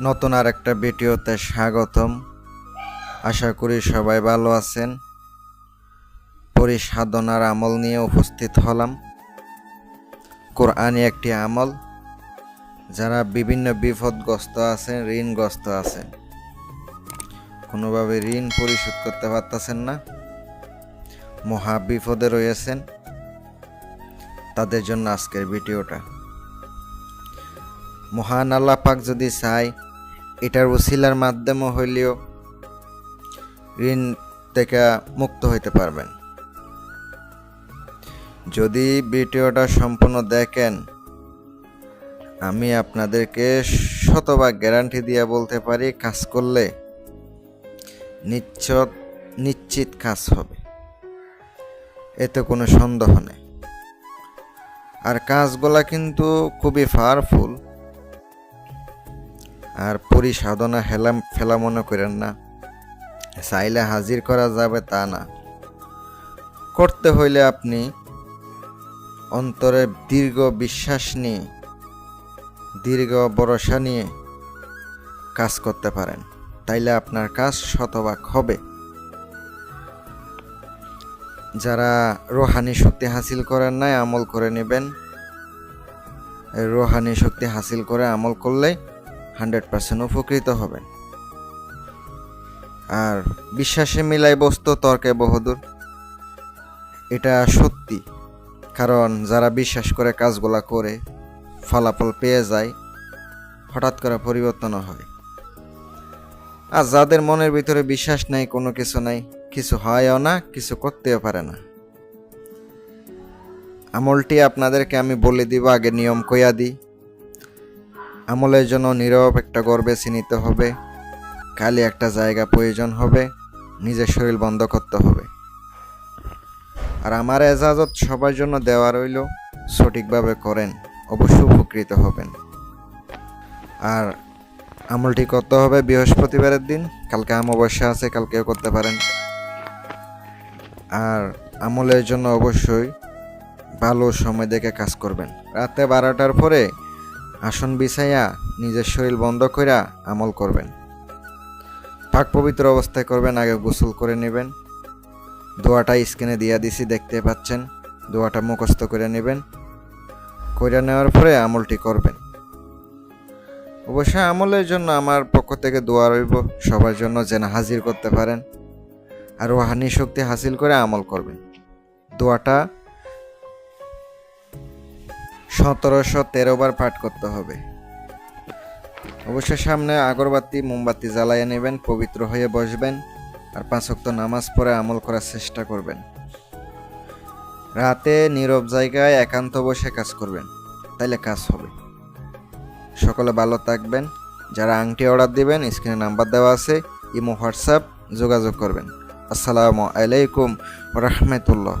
নতুন আর একটা ভিডিওতে স্বাগতম। আশা করি সবাই ভালো আছেন। পরিসাধনার আমল নিয়ে উপস্থিত হলাম। কোরআনি একটি আমল, যারা বিভিন্ন বিপদগ্রস্ত আছেন, ঋণগ্রস্ত আছেন, কোনোভাবে ঋণ পরিশোধ করতে পারতেছেন না, মহা বিপদে রয়েছেন, তাদের জন্য আজকের ভিডিওটা। মহান আল্লাহ পাক যদি চায়, এটার ওসিলার মাধ্যমে হইলেও ঋণ থেকে মুক্ত হইতে পারবেন। যদি ভিডিওটা সম্পূর্ণ দেখেন, আমি আপনাদেরকে শতভাগ গ্যারান্টি দিয়ে বলতে পারি, কাজ করলে নিশ্চিত কাজ হবে, এতে কোনো সন্দেহ নেই। আর কাজগুলা কিন্তু খুবই পাওয়ারফুল। আর পরিসাধনা ফেলা মনে করেন না, চাইলে হাজির করা যাবে তা না। করতে হইলে আপনি অন্তরে দীর্ঘ বিশ্বাস নিয়ে, দীর্ঘ ভরসা নিয়ে কাজ করতে পারেন, তাইলে আপনার কাজ শতভাগ হবে। যারা রোহানি শক্তি হাসিল করেন নাই, আমল করে নেবেন। রোহানি শক্তি হাসিল করে আমল করলে 100% উপকৃত হবেন। আর বিশ্বাসে মিলাই বস্তু তর্কে বহুদূর, এটা সত্যি। কারণ যারা বিশ্বাস করে কাজগুলা করে ফলাফল পেয়ে যায়, হঠাৎ করে পরিবর্তন হয়। আর যাদের মনের ভিতরে বিশ্বাস নাই, কোনো কিছু নাই, কিছু হয়ও না, কিছু করতেও পারে না। আমলটি আপনাদেরকে আমি বলে দিব, আগে নিয়ম কইয়া দিই। আমলের জন্য নীরব একটা ঘর বেছে নিতে হবে, খালি একটা জায়গা প্রয়োজন হবে, নিজের শরীর বন্ধ করতে হবে। আর আমার এজাজত সবার জন্য দেওয়া রইল, সঠিকভাবে করেন, অবশ্যই উপকৃত হবেন। আর আমলটি করতে হবে বৃহস্পতিবারের দিন। কালকে অমাবস্যা আছে, কালকেও করতে পারেন। আর আমলের জন্য অবশ্যই ভালো সময় দেখে কাজ করবেন। রাতে 12টার পরে আসন বিছাইয়া নিজের শরীর বন্ধ কইরা আমল করবেন। পাক পবিত্র অবস্থায় করবেন, আগে গোসল করে নেবেন। দোয়াটা স্ক্রিনে দিয়ে দিছি, দেখতে পাচ্ছেন। দোয়াটা মুখস্থ করে নেবেন। কইরা নেওয়ার পরে আমলটি করবেন। অবশ্যই আমলের জন্য আমার পক্ষ থেকে দোয়া রইব সবার জন্য, যেন হাজির করতে পারেন আর রুহানি শক্তি হাসিল করে আমল করবেন। দোয়াটা 1713 বার পাঠ করতে হবে। অবশ্যই সামনে আগরবাতি মোমবাতি জ্বালাইয়া নেবেন, পবিত্র হয়ে বসবেন, আর 5 ওয়াক্ত নামাজ পড়ে আমল করার চেষ্টা করবেন। রাতে নীরব জায়গায় একান্ত বসে কাজ করবেন, তাইলে কাজ হবে। সকলে ভালো থাকবেন। যারা আংটি অর্ডার দিবেন, স্ক্রিনে নাম্বার দেওয়া আছে, ইমো হোয়াটসঅ্যাপ যোগাযোগ করবেন। আসসালামু আলাইকুম ওয়া রাহমাতুল্লাহ।